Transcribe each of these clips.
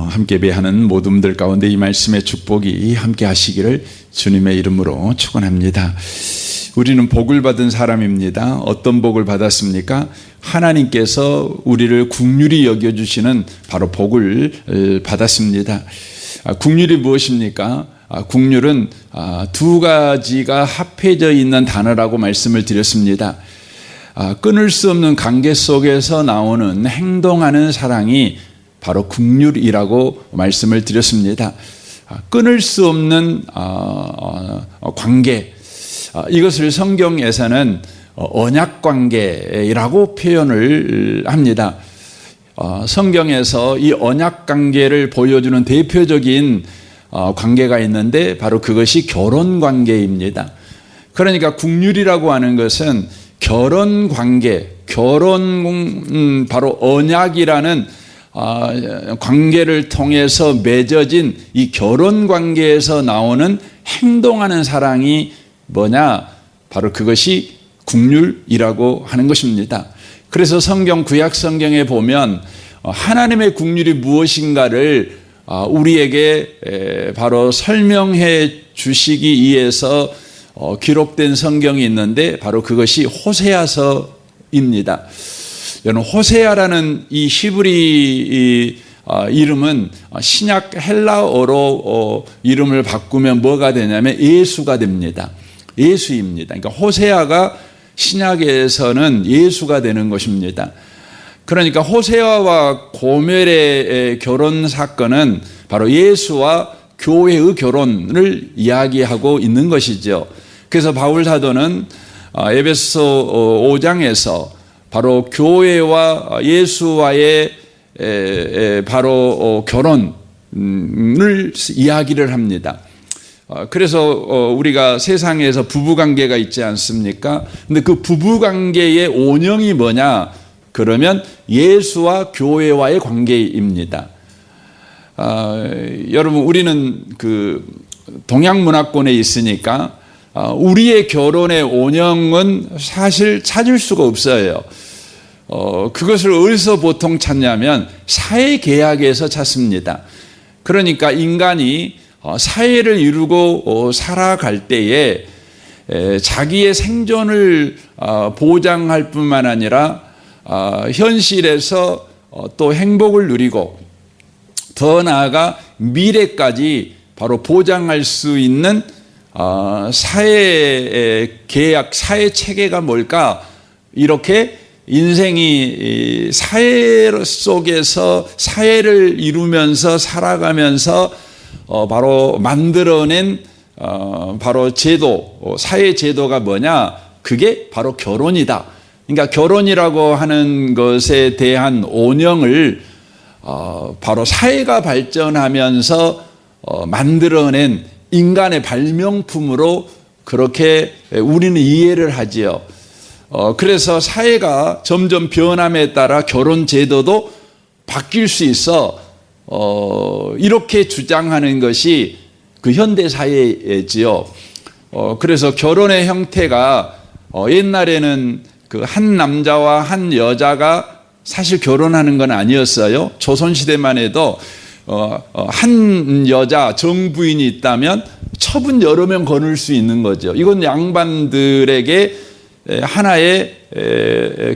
함께 예배하는 모든 분들 가운데 이 말씀의 축복이 함께 하시기를 주님의 이름으로 축원합니다. 우리는 복을 받은 사람입니다. 어떤 복을 받았습니까? 하나님께서 우리를 긍휼히 여겨주시는 바로 복을 받았습니다. 긍휼이 무엇입니까? 긍휼은 두 가지가 합해져 있는 단어라고 말씀을 드렸습니다. 끊을 수 없는 관계 속에서 나오는 행동하는 사랑이 바로 긍휼이라고 말씀을 드렸습니다. 끊을 수 없는 관계, 이것을 성경에서는 언약관계라고 표현을 합니다. 성경에서 이 언약관계를 보여주는 대표적인 관계가 있는데 바로 그것이 결혼관계입니다. 그러니까 긍휼이라고 하는 것은 결혼관계, 바로 언약이라는 관계를 통해서 맺어진 이 결혼관계에서 나오는 행동하는 사랑이 뭐냐? 바로 그것이 긍휼이라고 하는 것입니다. 그래서 성경 구약 성경에 보면 하나님의 긍휼이 무엇인가를 우리에게 바로 설명해 주시기 위해서 기록된 성경이 있는데 바로 그것이 호세아서입니다. 여러분, 호세아라는 이 히브리 이름은 신약 헬라어로 이름을 바꾸면 뭐가 되냐면 예수가 됩니다. 예수입니다. 그러니까 호세아가 신약에서는 예수가 되는 것입니다. 그러니까 호세아와 고멜의 결혼 사건은 바로 예수와 교회의 결혼을 이야기하고 있는 것이죠. 그래서 바울 사도는 에베소 5장에서 바로 교회와 예수와의 바로 결혼을 이야기를 합니다. 그래서 우리가 세상에서 부부관계가 있지 않습니까? 근데 그 부부관계의 원형이 뭐냐? 그러면 예수와 교회와의 관계입니다. 여러분, 우리는 그 동양문화권에 있으니까 우리의 결혼의 원형은 사실 찾을 수가 없어요. 그것을 어디서 보통 찾냐면 사회계약에서 찾습니다. 그러니까 인간이 사회를 이루고 살아갈 때에 자기의 생존을 보장할 뿐만 아니라 현실에서 또 행복을 누리고 더 나아가 미래까지 바로 보장할 수 있는 사회 계약, 사회 체계가 뭘까? 이렇게 인생이 사회 속에서 사회를 이루면서 살아가면서 바로 만들어낸 바로 제도, 사회 제도가 뭐냐? 그게 바로 결혼이다. 그러니까 결혼이라고 하는 것에 대한 원형을 바로 사회가 발전하면서 만들어낸 인간의 발명품으로 그렇게 우리는 이해를 하지요. 그래서 사회가 점점 변함에 따라 결혼 제도도 바뀔 수 있어 이렇게 주장하는 것이 그 현대 사회지요. 그래서 결혼의 형태가 옛날에는 그 한 남자와 한 여자가 사실 결혼하는 건 아니었어요. 조선시대만 해도 한 여자 정부인이 있다면 처분 여러 명 거눌 수 있는 거죠. 이건 양반들에게 하나의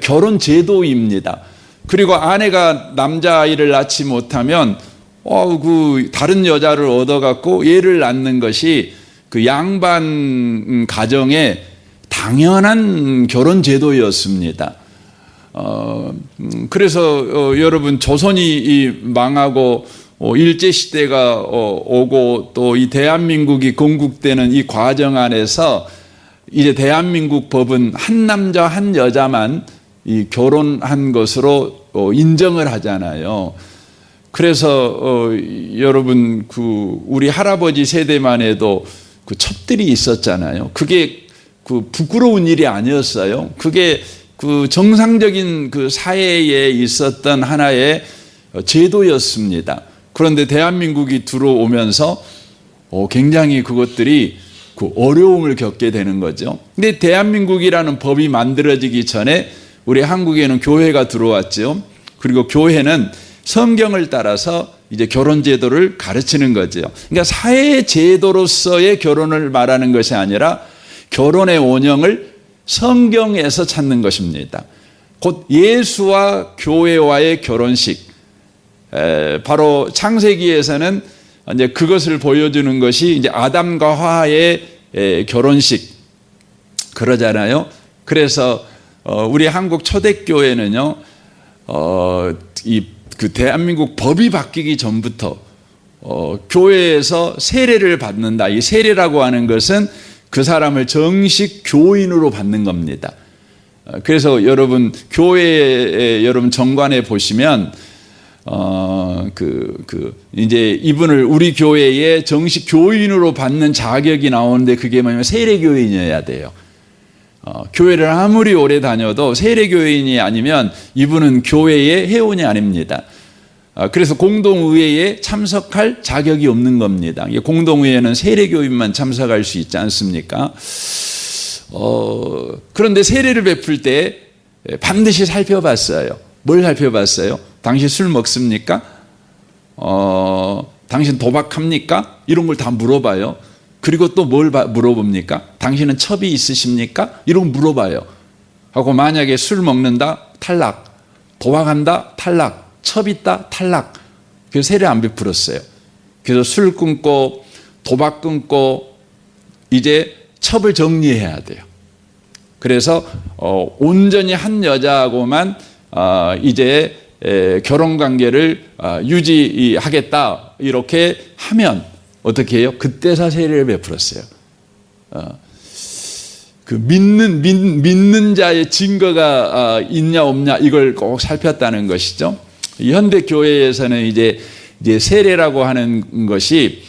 결혼 제도입니다. 그리고 아내가 남자아이를 낳지 못하면 그 다른 여자를 얻어갖고 얘를 낳는 것이 그 양반 가정의 당연한 결혼 제도였습니다. 그래서 여러분, 조선이 망하고 일제시대가 오고 또 이 대한민국이 건국되는 이 과정 안에서 이제 대한민국 법은 한 남자 한 여자만 이 결혼한 것으로 인정을 하잖아요. 그래서 여러분, 그 우리 할아버지 세대만 해도 그 첩들이 있었잖아요. 그게 그 부끄러운 일이 아니었어요. 그게 그 정상적인 그 사회에 있었던 하나의 제도였습니다. 그런데 대한민국이 들어오면서 굉장히 그것들이 그 어려움을 겪게 되는 거죠. 근데 대한민국이라는 법이 만들어지기 전에 우리 한국에는 교회가 들어왔죠. 그리고 교회는 성경을 따라서 이제 결혼 제도를 가르치는 거죠. 그러니까 사회 제도로서의 결혼을 말하는 것이 아니라 결혼의 원형을 성경에서 찾는 것입니다. 곧 예수와 교회와의 결혼식. 바로 창세기에서는 이제 그것을 보여주는 것이 이제 아담과 하와의 결혼식 그러잖아요. 그래서 우리 한국 초대교회는요, 그 대한민국 법이 바뀌기 전부터 교회에서 세례를 받는다. 이 세례라고 하는 것은 그 사람을 정식 교인으로 받는 겁니다. 그래서 여러분 교회에 여러분 정관에 보시면 이제 이분을 우리 교회에 정식 교인으로 받는 자격이 나오는데 그게 뭐냐면 세례교인이어야 돼요. 교회를 아무리 오래 다녀도 세례교인이 아니면 이분은 교회의 회원이 아닙니다. 그래서 공동의회에 참석할 자격이 없는 겁니다. 공동의회는 세례교인만 참석할 수 있지 않습니까? 그런데 세례를 베풀 때 반드시 살펴봤어요. 뭘 살펴봤어요? 당신 술 먹습니까? 당신 도박합니까? 이런 걸 다 물어봐요. 그리고 또 뭘 물어봅니까? 당신은 첩이 있으십니까? 이런 거 물어봐요. 하고 만약에 술 먹는다? 탈락. 도박한다? 탈락. 첩 있다? 탈락. 그래서 세례 안 베풀었어요. 그래서 술 끊고 도박 끊고 이제 첩을 정리해야 돼요. 그래서 온전히 한 여자하고만 이제 결혼 관계를 유지하겠다 이렇게 하면 어떻게 해요? 그때서 세례를 베풀었어요. 그 믿는 자의 증거가 있냐 없냐 이걸 꼭 살폈다는 것이죠. 현대 교회에서는 이제 세례라고 하는 것이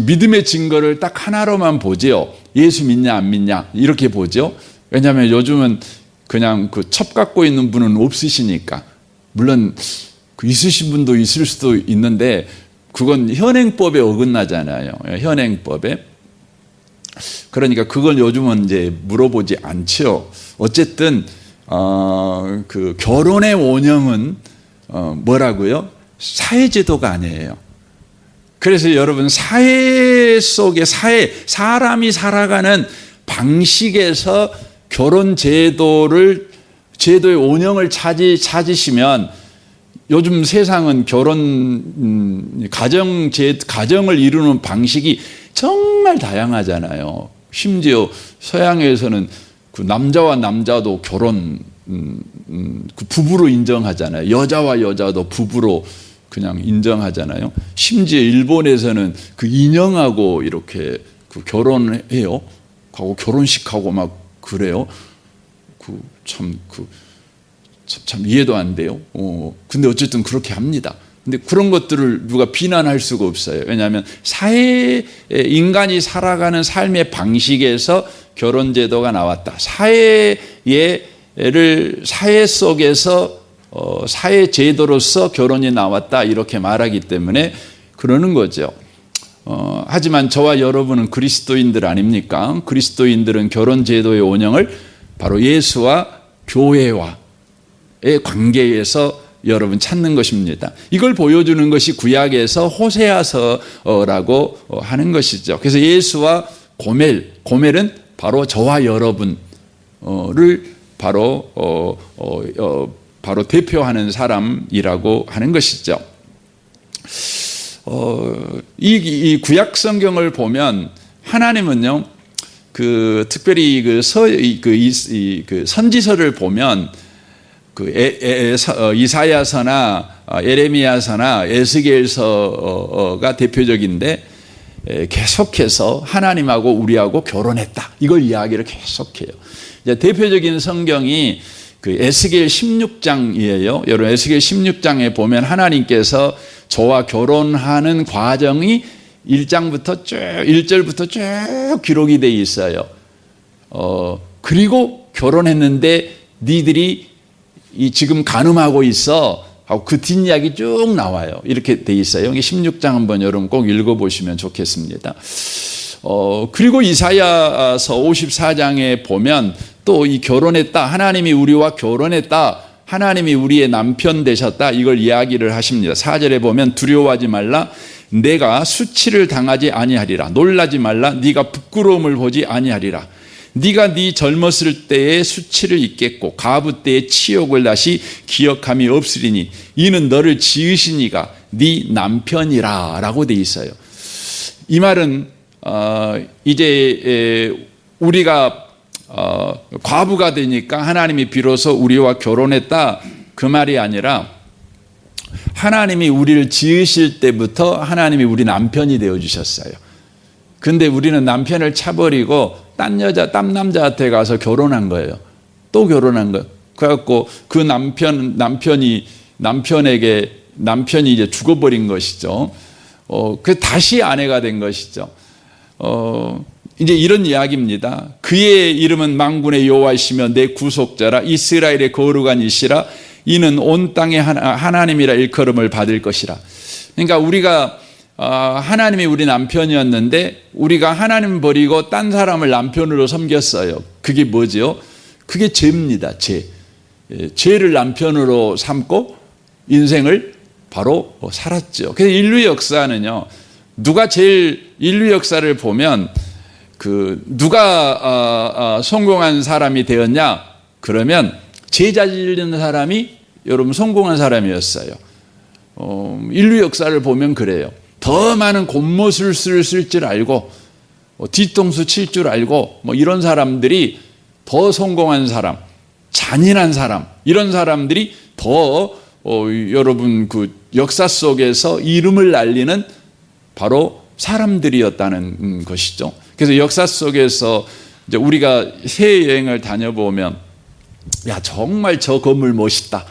믿음의 증거를 딱 하나로만 보지요. 예수 믿냐 안 믿냐 이렇게 보죠. 왜냐하면 요즘은 그냥 그 첩 갖고 있는 분은 없으시니까. 물론 있으신 분도 있을 수도 있는데 그건 현행법에 어긋나잖아요. 현행법에. 그러니까 그걸 요즘은 이제 물어보지 않죠. 어쨌든 그 결혼의 원형은 뭐라고요? 사회제도가 아니에요. 그래서 여러분 사회 속에 사람이 살아가는 방식에서 결혼 제도의 원형을 찾으시면 요즘 세상은 가정을 이루는 방식이 정말 다양하잖아요. 심지어 서양에서는 그 남자와 남자도 결혼 그 부부로 인정하잖아요. 여자와 여자도 부부로 그냥 인정하잖아요. 심지어 일본에서는 그 인형하고 이렇게 그 결혼해요. 하고 결혼식하고 막 그래요. 참 이해도 안 돼요. 근데 어쨌든 그렇게 합니다. 근데 그런 것들을 누가 비난할 수가 없어요. 왜냐하면 인간이 살아가는 삶의 방식에서 결혼 제도가 나왔다. 사회 속에서 사회 제도로서 결혼이 나왔다 이렇게 말하기 때문에 그러는 거죠. 하지만 저와 여러분은 그리스도인들 아닙니까? 그리스도인들은 결혼 제도의 원형을 바로 예수와 교회와의 관계에서 여러분 찾는 것입니다. 이걸 보여주는 것이 구약에서 호세아서라고 하는 것이죠. 그래서 예수와 고멜은 바로 저와 여러분을 바로 대표하는 사람이라고 하는 것이죠. 이 구약 성경을 보면 하나님은요, 특별히 그 선지서를 보면 이사야서나 예레미야서나 에스겔서가 대표적인데 계속해서 하나님하고 우리하고 결혼했다. 이걸 이야기를 계속해요. 대표적인 성경이 그 에스겔 16장이에요. 여러분 에스겔 16장에 보면 하나님께서 저와 결혼하는 과정이 1절부터 쭉 기록이 돼 있어요. 그리고 결혼했는데 니들이 지금 간음하고 있어 하고 그 뒷이야기 쭉 나와요. 이렇게 돼 있어요. 16장 한번 여러분 꼭 읽어보시면 좋겠습니다. 그리고 이사야서 54장에 보면 또 이 결혼했다. 하나님이 우리와 결혼했다 하나님이 우리의 남편 되셨다, 이걸 이야기를 하십니다. 4절에 보면 두려워하지 말라, 내가 수치를 당하지 아니하리라. 놀라지 말라, 네가 부끄러움을 보지 아니하리라. 네가 네 젊었을 때의 수치를 잊겠고 가부 때의 치욕을 다시 기억함이 없으리니 이는 너를 지으신 이가 네 남편이라 라고 돼 있어요. 이 말은 이제 우리가 과부가 되니까 하나님이 비로소 우리와 결혼했다, 그 말이 아니라 하나님이 우리를 지으실 때부터 하나님이 우리 남편이 되어주셨어요. 근데 우리는 남편을 차버리고 딴 남자한테 가서 결혼한 거예요. 또 결혼한 거예요. 그래갖고 그 남편이 이제 죽어버린 것이죠. 그 다시 아내가 된 것이죠. 이제 이런 이야기입니다. 그의 이름은 만군의 여호와이시며 내 구속자라, 이스라엘의 거룩한 이시라, 이는 온 땅의 하나님이라 일컬음을 받을 것이라. 그러니까 우리가 하나님이 우리 남편이었는데 우리가 하나님 버리고 딴 사람을 남편으로 섬겼어요. 그게 뭐죠? 그게 죄입니다. 죄를 남편으로 삼고 인생을 바로 살았죠. 그래서 인류 역사는요, 인류 역사를 보면 누가 성공한 사람이 되었냐? 그러면 죄 저지르는 사람이 여러분 성공한 사람이었어요. 인류 역사를 보면 그래요. 더 많은 곤모술수를 쓸 줄 알고 뒤통수 칠 줄 알고 이런 사람들이 더 성공한 사람, 잔인한 사람, 이런 사람들이 더 여러분 그 역사 속에서 이름을 날리는 바로 사람들이었다는 것이죠. 그래서 역사 속에서 이제 우리가 해외 여행을 다녀보면 야, 정말 저 건물 멋있다.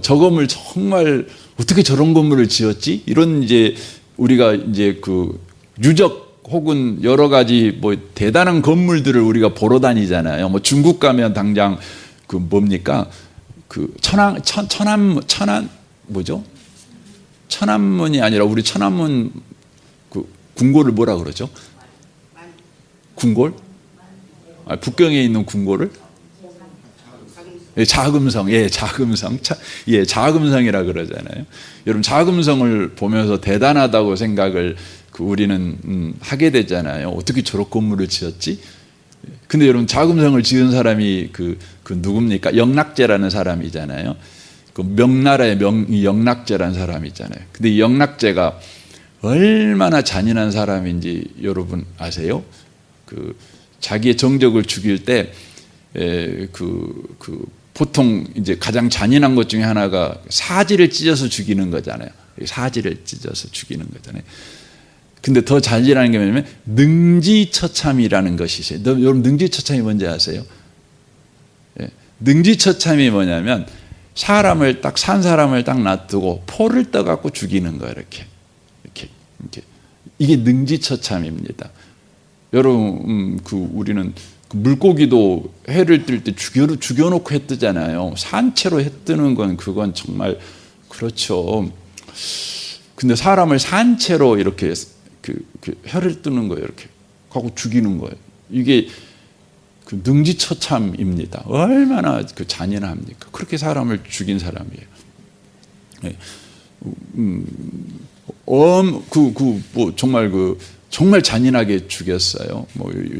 저 건물 정말 어떻게 저런 건물을 지었지? 이런 이제 우리가 이제 그 유적 혹은 여러 가지 대단한 건물들을 우리가 보러 다니잖아요. 중국 가면 당장 그 뭡니까? 그 천안문이 아니라 우리 천안문 그 궁궐을 뭐라 그러죠? 궁궐? 북경에 있는 궁궐을? 자금성, 자금성이라 그러잖아요. 여러분, 자금성을 보면서 대단하다고 생각을 우리는 하게 되잖아요. 어떻게 저런 건물을 지었지? 근데 여러분, 자금성을 지은 사람이 그 누굽니까? 영락제라는 사람이잖아요. 그 명나라의 영락제라는 사람이잖아요. 근데 이 영락제가 얼마나 잔인한 사람인지 여러분 아세요? 자기의 정적을 죽일 때 보통 이제 가장 잔인한 것 중에 하나가 사지를 찢어서 죽이는 거잖아요. 사지를 찢어서 죽이는 거잖아요. 근데 더 잔인한 게 뭐냐면 능지처참이라는 것이 있어요. 여러분, 능지처참이 뭔지 아세요? 능지처참이 뭐냐면 산 사람을 딱 놔두고 포를 떠갖고 죽이는 거예요. 이렇게. 이게 능지처참입니다. 여러분, 우리는 물고기도 해를 뜰 때 죽여놓고 해 뜨잖아요. 산채로 해 뜨는 그건 정말 그렇죠. 근데 사람을 산채로 이렇게 혀를 뜨는 거예요. 이렇게 하고 죽이는 거예요. 이게 능지처참입니다. 얼마나 잔인합니까? 그렇게 사람을 죽인 사람이에요. 정말 잔인하게 죽였어요.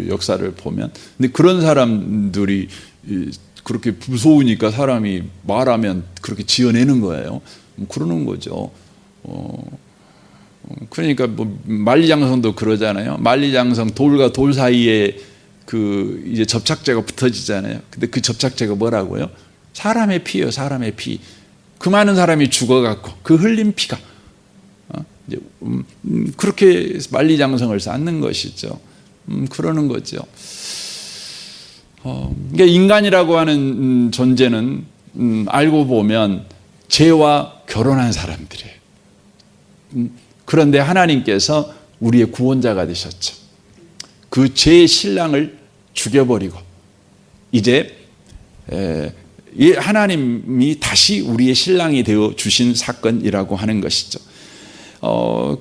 역사를 보면. 근데 그런 사람들이 그렇게 무서우니까 사람이 말하면 그렇게 지어내는 거예요. 그러는 거죠. 그러니까 만리장성도 그러잖아요. 만리장성 돌과 돌 사이에 이제 접착제가 붙어지잖아요. 근데 그 접착제가 뭐라고요? 사람의 피예요. 사람의 피. 그 많은 사람이 죽어갖고 그 흘린 피가 이제 그렇게 만리장성을 쌓는 것이죠. 그러는 거죠. 그러니까 인간이라고 하는 존재는 알고 보면 죄와 결혼한 사람들이에요. 그런데 하나님께서 우리의 구원자가 되셨죠. 그 죄의 신랑을 죽여버리고 이제 하나님이 다시 우리의 신랑이 되어 주신 사건이라고 하는 것이죠.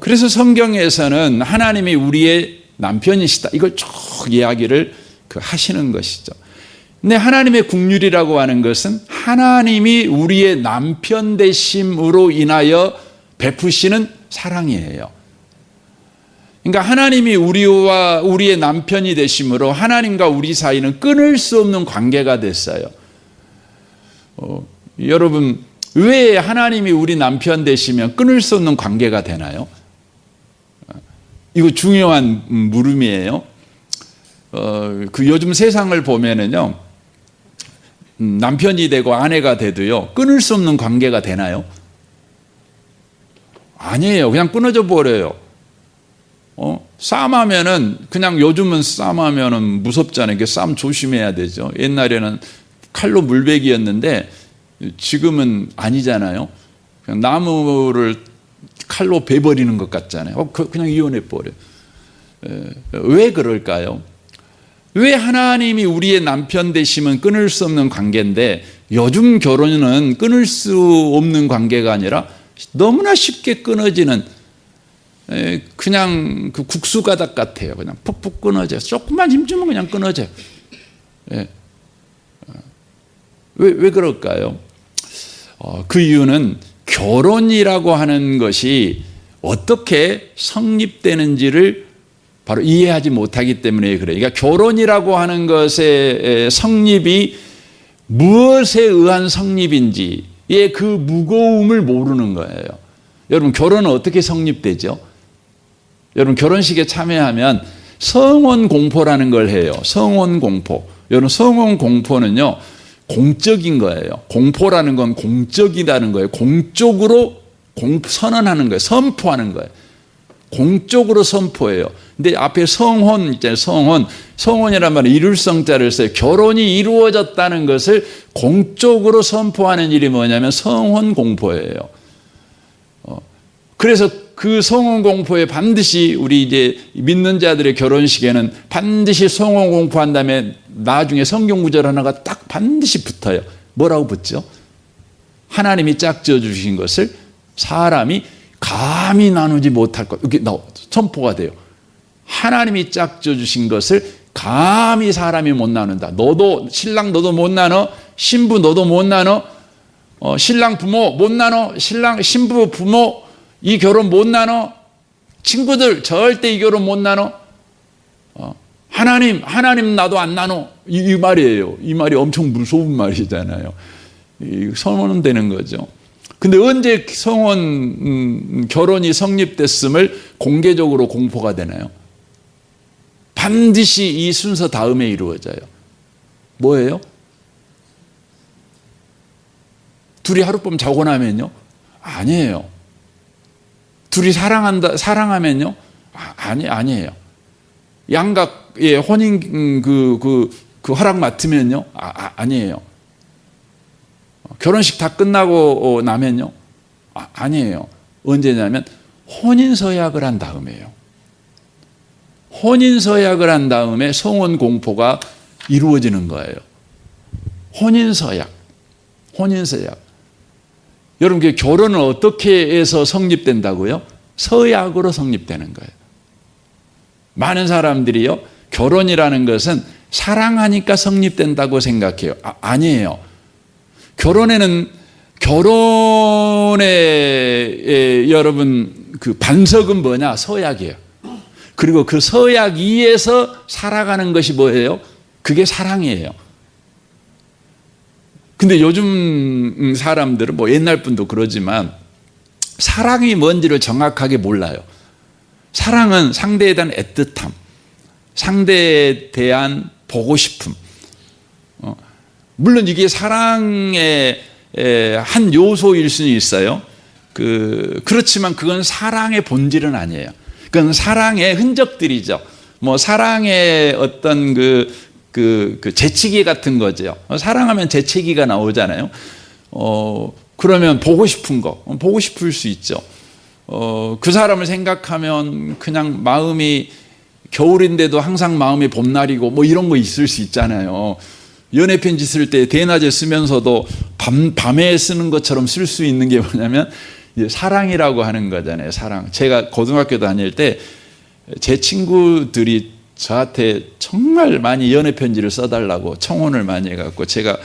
그래서 성경에서는 하나님이 우리의 남편이시다, 이걸 쭉 이야기를 하시는 것이죠. 근데 하나님의 긍휼이라고 하는 것은 하나님이 우리의 남편 되심으로 인하여 베푸시는 사랑이에요. 그러니까 하나님이 우리의 남편이 되심으로 하나님과 우리 사이는 끊을 수 없는 관계가 됐어요. 여러분, 왜 하나님이 우리 남편 되시면 끊을 수 없는 관계가 되나요? 이거 중요한 물음이에요. 그 요즘 세상을 보면은요, 남편이 되고 아내가 돼도요, 끊을 수 없는 관계가 되나요? 아니에요. 그냥 끊어져 버려요. 싸움하면은, 그냥 요즘은 싸움하면은 무섭잖아요. 이게 싸움 조심해야 되죠. 옛날에는 칼로 물베기였는데 지금은 아니잖아요. 그냥 나무를 칼로 베버리는 것 같잖아요. 그냥 이혼해 버려요. 왜 그럴까요? 왜 하나님이 우리의 남편 되시면 끊을 수 없는 관계인데 요즘 결혼은 끊을 수 없는 관계가 아니라 너무나 쉽게 끊어지는 그냥 그 국수 가닥 같아요. 그냥 푹푹 끊어져요. 조금만 힘주면 그냥 끊어져요. 왜 그럴까요? 그 이유는 결혼이라고 하는 것이 어떻게 성립되는지를 바로 이해하지 못하기 때문에 그래요. 그러니까 결혼이라고 하는 것의 성립이 무엇에 의한 성립인지의 그 무거움을 모르는 거예요. 여러분, 결혼은 어떻게 성립되죠? 여러분, 결혼식에 참여하면 성혼 공포라는 걸 해요. 성혼 공포. 여러분, 성혼 공포는요, 공적인 거예요. 공포라는 건 공적이라는 거예요. 공적으로 선언하는 거예요. 선포하는 거예요. 공적으로 선포해요. 근데 앞에 성혼 있잖아요. 성혼이란 말은 이룰 성자를 써요. 결혼이 이루어졌다는 것을 공적으로 선포하는 일이 뭐냐면 성혼 공포예요. 그래서 그 성혼 공포에 반드시 우리 이제 믿는 자들의 결혼식에는 반드시 성혼 공포한 다음에 나중에 성경 구절 하나가 딱 반드시 붙어요. 뭐라고 붙죠? 하나님이 짝지어 주신 것을 사람이 감히 나누지 못할 것. 이렇게 선포가 돼요. 하나님이 짝지어 주신 것을 감히 사람이 못 나눈다. 신랑 너도 못 나눠, 신부 너도 못 나눠, 신랑 부모 못 나눠, 신부 부모 이 결혼 못 나눠, 친구들 절대 이 결혼 못 나눠, 하나님 나도 안 나눠. 이 말이에요. 이 말이 엄청 무서운 말이잖아요. 선언되는 거죠. 근데 언제 결혼이 성립됐음을 공개적으로 공포가 되나요? 반드시 이 순서 다음에 이루어져요. 뭐예요? 둘이 하룻밤 자고 나면요? 아니에요. 둘이 사랑하면요? 아니에요. 양각의 혼인 그 허락 맡으면요? 아니에요. 결혼식 다 끝나고 나면요? 아니에요. 언제냐면 혼인서약을 한 다음에요. 혼인서약을 한 다음에 성혼 공포가 이루어지는 거예요. 혼인서약. 여러분, 그 결혼은 어떻게 해서 성립된다고요? 서약으로 성립되는 거예요. 많은 사람들이요, 결혼이라는 것은 사랑하니까 성립된다고 생각해요. 아니에요. 결혼의 여러분 그 반석은 뭐냐? 서약이에요. 그리고 그 서약 위에서 살아가는 것이 뭐예요? 그게 사랑이에요. 근데 요즘 사람들은 뭐 옛날 분도 그러지만 사랑이 뭔지를 정확하게 몰라요. 사랑은 상대에 대한 애틋함, 상대에 대한 보고 싶음. 물론 이게 사랑의 한 요소일 수는 있어요. 그렇지만 그건 사랑의 본질은 아니에요. 그건 사랑의 흔적들이죠. 뭐 사랑의 어떤 그 재치기 같은 거죠. 사랑하면 재치기가 나오잖아요. 그러면 보고 싶을 수 있죠. 그 사람을 생각하면 그냥 마음이 겨울인데도 항상 마음이 봄날이고 뭐 이런 거 있을 수 있잖아요. 연애 편지 쓸 때 대낮에 쓰면서도 밤에 쓰는 것처럼 쓸 수 있는 게 뭐냐면 사랑이라고 하는 거잖아요. 사랑. 제가 고등학교 다닐 때 제 친구들이 저한테 정말 많이 연애 편지를 써달라고 청혼을 많이 해갖고 제가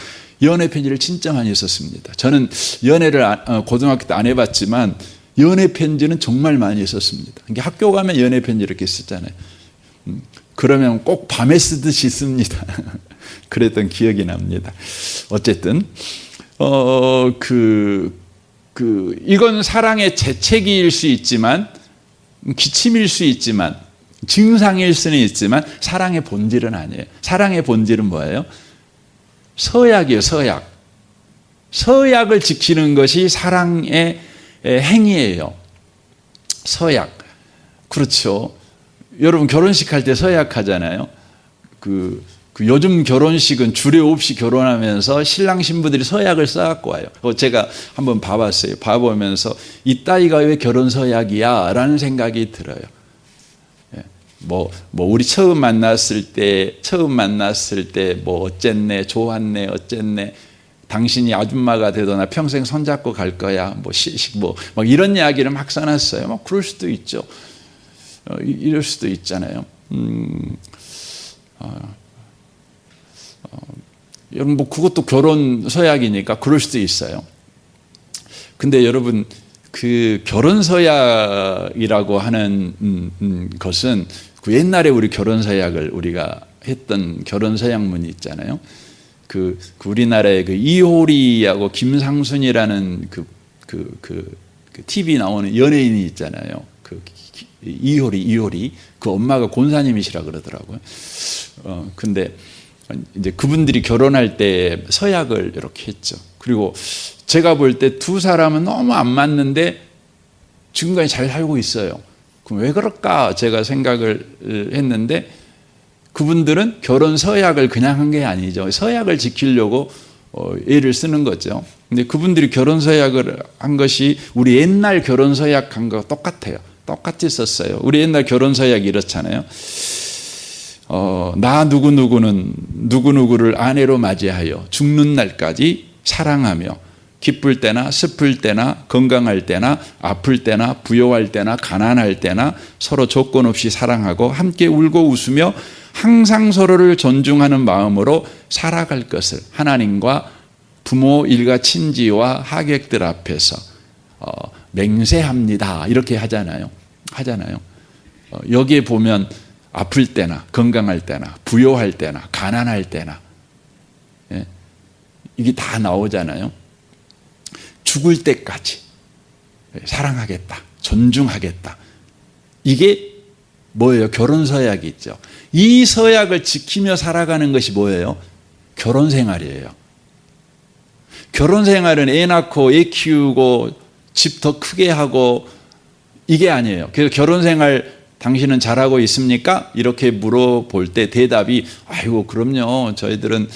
연애 편지를 진짜 많이 썼습니다. 저는 연애를 고등학교 때 안 해봤지만 연애 편지는 정말 많이 썼습니다. 학교 가면 연애 편지 이렇게 쓰잖아요. 그러면 꼭 밤에 쓰듯이 씁니다. 그랬던 기억이 납니다. 어쨌든 이건 사랑의 재채기일 수 있지만 기침일 수 있지만 증상일 수는 있지만 사랑의 본질은 아니에요. 사랑의 본질은 뭐예요? 서약이에요. 서약. 서약을 지키는 것이 사랑의 행위예요. 서약. 그렇죠. 여러분 결혼식 할 때 서약하잖아요. 요즘 결혼식은 주례 없이 결혼하면서 신랑 신부들이 서약을 써갖고 와요. 제가 한번 봐봤어요. 봐보면서 이 따위가 왜 결혼 서약이야? 라는 생각이 들어요. 우리 처음 만났을 때 어쨌네, 좋았네, 어쨌네, 당신이 아줌마가 되더나 평생 손잡고 갈 거야, 막 이런 이야기를 막 써놨어요. 그럴 수도 있죠. 이럴 수도 있잖아요. 여러분 그것도 결혼 서약이니까 그럴 수도 있어요. 근데 여러분 그 결혼 서약이라고 하는 것은 그 옛날에 우리 결혼 서약을 우리가 했던 결혼 서약문이 있잖아요. 그 우리나라의 그 이효리하고 김상순이라는 그 TV 나오는 연예인이 있잖아요. 이효리 그 엄마가 권사님이시라 그러더라고요. 근데 이제 그분들이 결혼할 때 서약을 이렇게 했죠. 그리고 제가 볼 때 두 사람은 너무 안 맞는데 지금까지 잘 살고 있어요. 그럼 왜 그럴까 제가 생각을 했는데 그분들은 결혼 서약을 그냥 한 게 아니죠. 서약을 지키려고 애를 쓰는 거죠. 근데 그분들이 결혼 서약을 한 것이 우리 옛날 결혼 서약한 거 똑같아요. 똑같이 썼어요. 우리 옛날 결혼 서약이 이렇잖아요. 나 누구누구는 누구누구를 아내로 맞이하여 죽는 날까지 사랑하며 기쁠 때나 슬플 때나 건강할 때나 아플 때나 부요할 때나 가난할 때나 서로 조건 없이 사랑하고 함께 울고 웃으며 항상 서로를 존중하는 마음으로 살아갈 것을 하나님과 부모, 일가, 친지와 하객들 앞에서 맹세합니다. 이렇게 하잖아요. 여기에 보면 아플 때나 건강할 때나 부요할 때나 가난할 때나 이게 다 나오잖아요. 죽을 때까지 사랑하겠다, 존중하겠다. 이게 뭐예요? 결혼 서약이 있죠. 이 서약을 지키며 살아가는 것이 뭐예요? 결혼 생활이에요. 결혼 생활은 애 낳고 애 키우고 집 더 크게 하고 이게 아니에요. 그래서 결혼 생활 당신은 잘하고 있습니까? 이렇게 물어볼 때 대답이 아이고 그럼요. 저희들은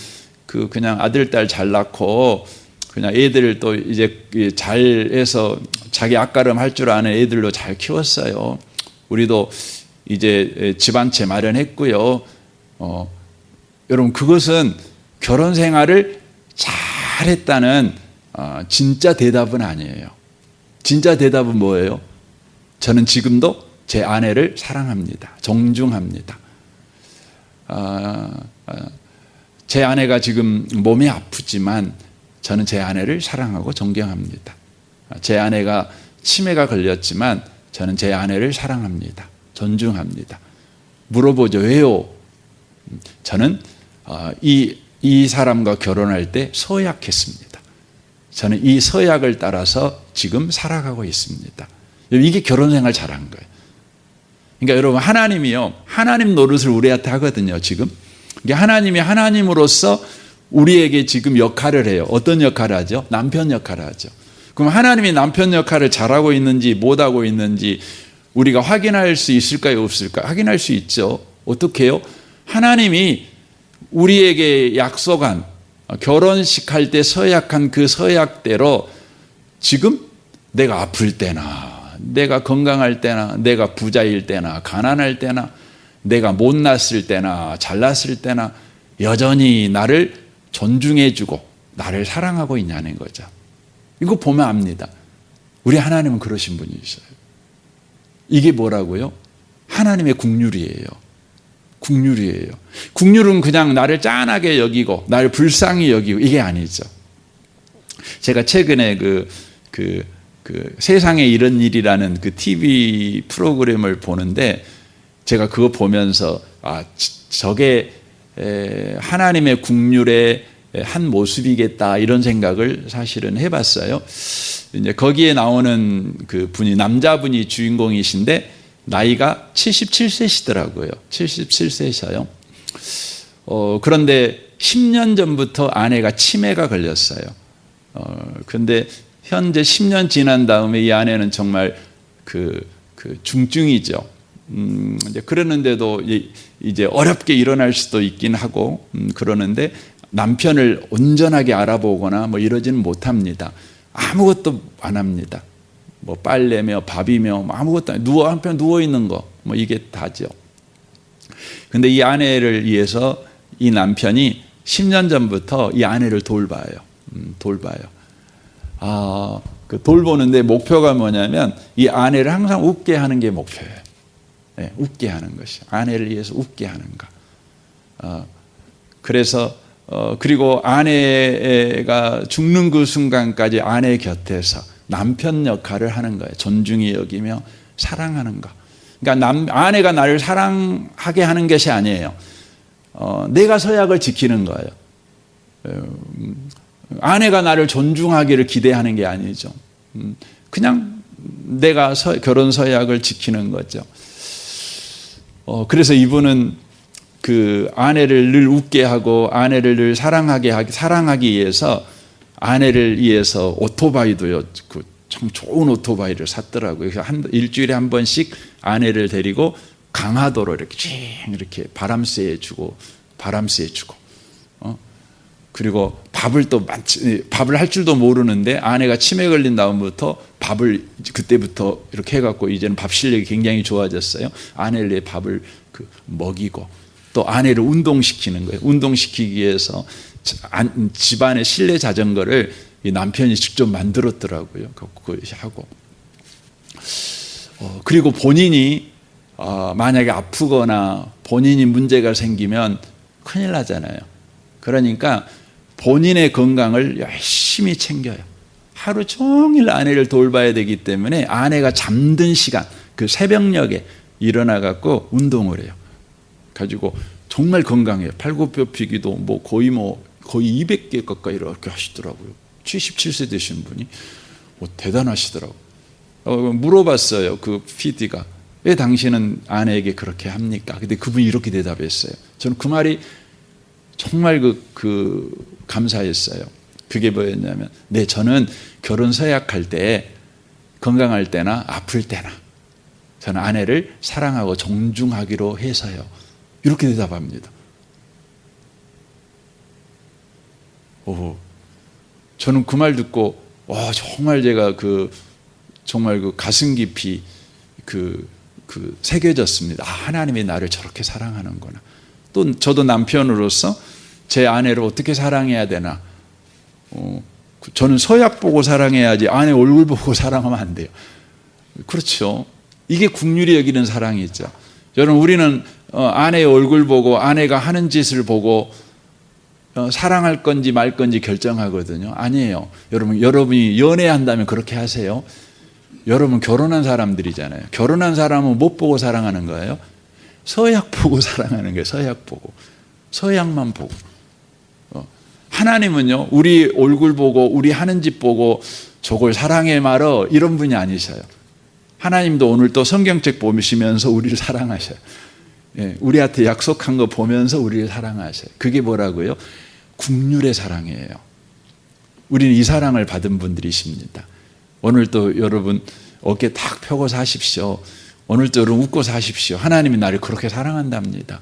그냥 아들 딸 잘 낳고 그냥 애들 또 이제 잘해서 자기 앞가름 할 줄 아는 애들로 잘 키웠어요. 우리도 이제 집 한 채 마련했고요. 여러분 그것은 결혼 생활을 잘했다는 진짜 대답은 아니에요. 진짜 대답은 뭐예요? 저는 지금도 제 아내를 사랑합니다. 존중합니다. 제 아내가 지금 몸이 아프지만 저는 제 아내를 사랑하고 존경합니다. 제 아내가 치매가 걸렸지만 저는 제 아내를 사랑합니다. 존중합니다. 물어보죠. 왜요? 저는 이 사람과 결혼할 때 서약했습니다. 저는 이 서약을 따라서 지금 살아가고 있습니다. 이게 결혼 생활 잘한 거예요. 그러니까 여러분 하나님이요. 하나님 노릇을 우리한테 하거든요. 지금. 그러니까 하나님이 하나님으로서 우리에게 지금 역할을 해요. 어떤 역할을 하죠? 남편 역할을 하죠. 그럼 하나님이 남편 역할을 잘하고 있는지 못하고 있는지 우리가 확인할 수 있을까요? 없을까요? 확인할 수 있죠. 어떻게 해요? 하나님이 우리에게 약속한 결혼식 할 때 서약한 그 서약대로 지금 내가 아플 때나 내가 건강할 때나 내가 부자일 때나 가난할 때나 내가 못났을 때나 잘났을 때나 여전히 나를 존중해주고 나를 사랑하고 있냐는 거죠. 이거 보면 압니다. 우리 하나님은 그러신 분이셔요. 이게 뭐라고요? 하나님의 국률이에요. 국률이에요. 국률은 그냥 나를 짠하게 여기고 나를 불쌍히 여기고 이게 아니죠. 제가 최근에 그 세상에 이런 일이라는 그 TV 프로그램을 보는데 제가 그거 보면서 저게 하나님의 국률의 한 모습이겠다 이런 생각을 사실은 해봤어요. 이제 거기에 나오는 그 분이 남자분이 주인공이신데 나이가 77세시더라고요. 77세셔요. 그런데 10년 전부터 아내가 치매가 걸렸어요. 근데 현재 10년 지난 다음에 이 아내는 정말 그 중증이죠. 이제 그러는데도 이제 어렵게 일어날 수도 있긴 하고 그러는데 남편을 온전하게 알아보거나 뭐 이러지는 못합니다. 아무것도 안 합니다. 뭐 빨래며 밥이며 뭐 아무것도 안 해요. 한편 누워 있는 거 뭐 이게 다죠. 근데 이 아내를 위해서 이 남편이 10년 전부터 이 아내를 돌봐요. 돌봐요. 그 돌보는데 목표가 뭐냐면 이 아내를 항상 웃게 하는 게 목표예요. 네, 웃게 하는 것이. 아내를 위해서 웃게 하는 거. 그래서 그리고 아내가 죽는 그 순간까지 아내 곁에서 남편 역할을 하는 거예요. 존중히 여기며 사랑하는 거. 그러니까 아내가 나를 사랑하게 하는 것이 아니에요. 내가 서약을 지키는 거예요. 아내가 나를 존중하기를 기대하는 게 아니죠. 그냥 내가 결혼 서약을 지키는 거죠. 그래서 이분은 그 아내를 늘 웃게 하고 아내를 늘 사랑하기 위해서 아내를 위해서 오토바이도요, 참 좋은 오토바이를 샀더라고요. 그래서 일주일에 한 번씩 아내를 데리고 강화도로 이렇게 바람 쐬주고 그리고 밥을 할 줄도 모르는데 아내가 치매 걸린 다음부터 밥을 그때부터 이렇게 해갖고 이제는 밥 실력이 굉장히 좋아졌어요. 아내를 위해 밥을 먹이고 또 아내를 운동시키는 거예요. 운동시키기 위해서 집안의 실내 자전거를 이 남편이 직접 만들었더라고요. 그거 하고 그리고 본인이 만약에 아프거나 본인이 문제가 생기면 큰일 나잖아요. 그러니까 본인의 건강을 열심히 챙겨요. 하루 종일 아내를 돌봐야 되기 때문에 아내가 잠든 시간, 그 새벽녘에 일어나 갖고 운동을 해요. 가지고 정말 건강해요. 팔굽혀펴기도 거의 200개 가까이 이렇게 하시더라고요. 77세 되신 분이 대단하시더라고요. 물어봤어요. 그 PD가 왜 당신은 아내에게 그렇게 합니까? 근데 그분이 이렇게 대답했어요. 저는 그 말이 정말 감사했어요. 그게 뭐였냐면, 저는 결혼 서약할 때 건강할 때나 아플 때나 저는 아내를 사랑하고 존중하기로 해서요. 이렇게 대답합니다. 저는 그 말 듣고 정말 제가 정말 가슴 깊이 새겨졌습니다. 하나님이 나를 저렇게 사랑하는구나. 또 저도 남편으로서 제 아내를 어떻게 사랑해야 되나. 저는 서약 보고 사랑해야지 아내 얼굴 보고 사랑하면 안 돼요. 그렇죠. 이게 국률이 여기는 사랑이죠. 여러분, 우리는 아내의 얼굴 보고 아내가 하는 짓을 보고 사랑할 건지 말 건지 결정하거든요. 아니에요. 여러분이 연애한다면 그렇게 하세요. 여러분 결혼한 사람들이잖아요. 결혼한 사람은 못 보고 사랑하는 거예요. 서약 보고 사랑하는 거예요. 서약 보고. 서약만 보고. 하나님은요, 우리 얼굴 보고 우리 하는 짓 보고 저걸 사랑해 말어 이런 분이 아니셔요. 하나님도 오늘 또 성경책 보시면서 우리를 사랑하셔요. 우리한테 약속한 거 보면서 우리를 사랑하셔요. 그게 뭐라고요? 국률의 사랑이에요. 우리는 이 사랑을 받은 분들이십니다. 오늘도 여러분 어깨 탁 펴고 사십시오. 오늘도 여러분 웃고 사십시오. 하나님이 나를 그렇게 사랑한답니다.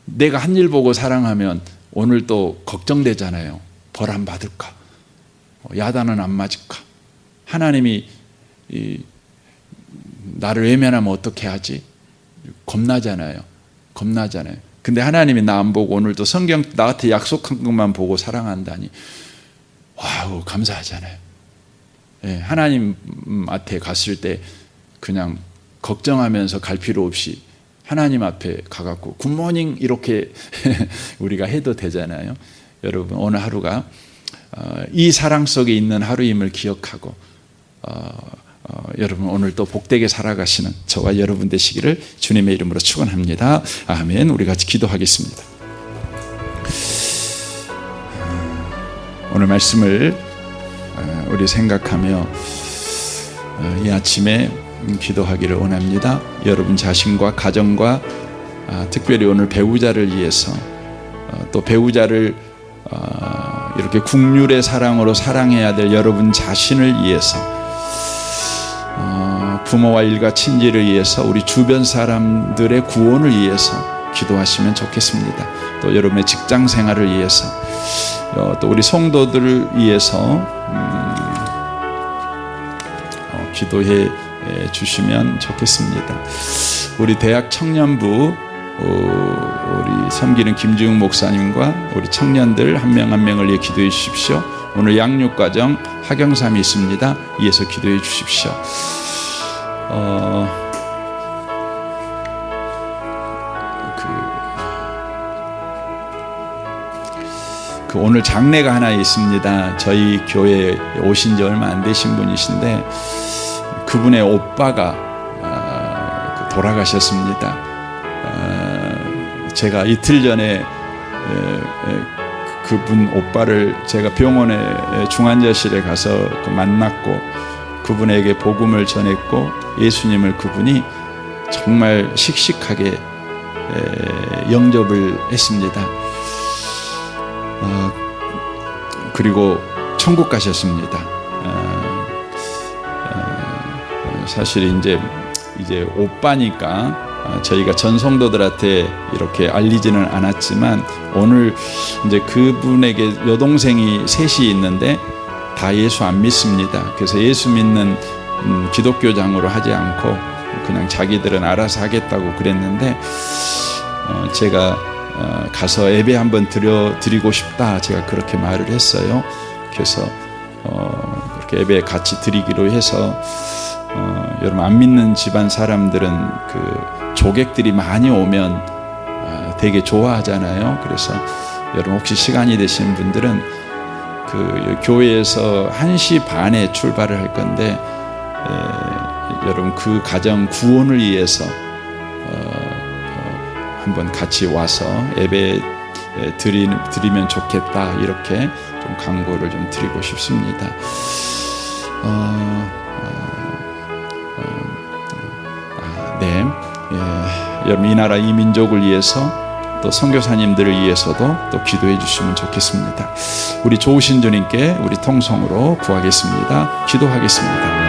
내가 한 일 보고 사랑하면 오늘 또 걱정되잖아요. 벌 안 받을까? 야단은 안 맞을까? 하나님이 나를 외면하면 어떻게 하지? 겁나잖아요. 근데 하나님이 나 안 보고 오늘도 성경 나한테 약속한 것만 보고 사랑한다니, 와우, 감사하잖아요. 하나님한테 갔을 때 그냥 걱정하면서 갈 필요 없이 하나님 앞에 가갖고 굿모닝 이렇게 우리가 해도 되잖아요. 여러분 오늘 하루가 이 사랑 속에 있는 하루임을 기억하고 여러분 오늘 또 복되게 살아가시는 저와 여러분 되시기를 주님의 이름으로 축원합니다. 아멘. 우리 같이 기도하겠습니다. 오늘 말씀을 우리 생각하며 이 아침에 기도하기를 원합니다. 여러분 자신과 가정과 특별히 오늘 배우자를 위해서 또 배우자를 이렇게 국률의 사랑으로 사랑해야 될 여러분 자신을 위해서 부모와 일가 친지를 위해서 우리 주변 사람들의 구원을 위해서 기도하시면 좋겠습니다. 또 여러분의 직장 생활을 위해서 또 우리 성도들을 위해서 기도해 주시면 좋겠습니다. 우리 대학 청년부 우리 섬기는 김지웅 목사님과 우리 청년들 한 명 한 명을 위해 기도해 주십시오. 오늘 양육과정 학영삼이 있습니다. 이에서 기도해 주십시오. 오늘 장례가 하나 있습니다. 저희 교회에 오신 지 얼마 안 되신 분이신데 그분의 오빠가 돌아가셨습니다. 제가 이틀 전에 그분 오빠를 제가 병원에 중환자실에 가서 만났고 그분에게 복음을 전했고 예수님을 그분이 정말 씩씩하게 영접을 했습니다. 그리고 천국 가셨습니다. 사실 이제 오빠니까 저희가 전 성도들한테 이렇게 알리지는 않았지만 오늘 이제 그분에게 여동생이 셋이 있는데 다 예수 안 믿습니다. 그래서 예수 믿는 기독교장으로 하지 않고 그냥 자기들은 알아서 하겠다고 그랬는데 제가 가서 예배 한번 드리고 싶다 제가 그렇게 말을 했어요. 그래서 그렇게 예배 같이 드리기로 해서 여러분 안 믿는 집안 사람들은 그 조객들이 많이 오면 되게 좋아하잖아요. 그래서 여러분 혹시 시간이 되시는 분들은 그 교회에서 1시 반에 출발을 할 건데 여러분 그 가정 구원을 위해서 한번 같이 와서 예배 드리면 좋겠다 이렇게 좀 강구를 좀 드리고 싶습니다. 네, 여러분 이 나라 이 민족을 위해서 또 선교사님들을 위해서도 또 기도해 주시면 좋겠습니다. 우리 좋으신 주님께 우리 통성으로 구하겠습니다. 기도하겠습니다.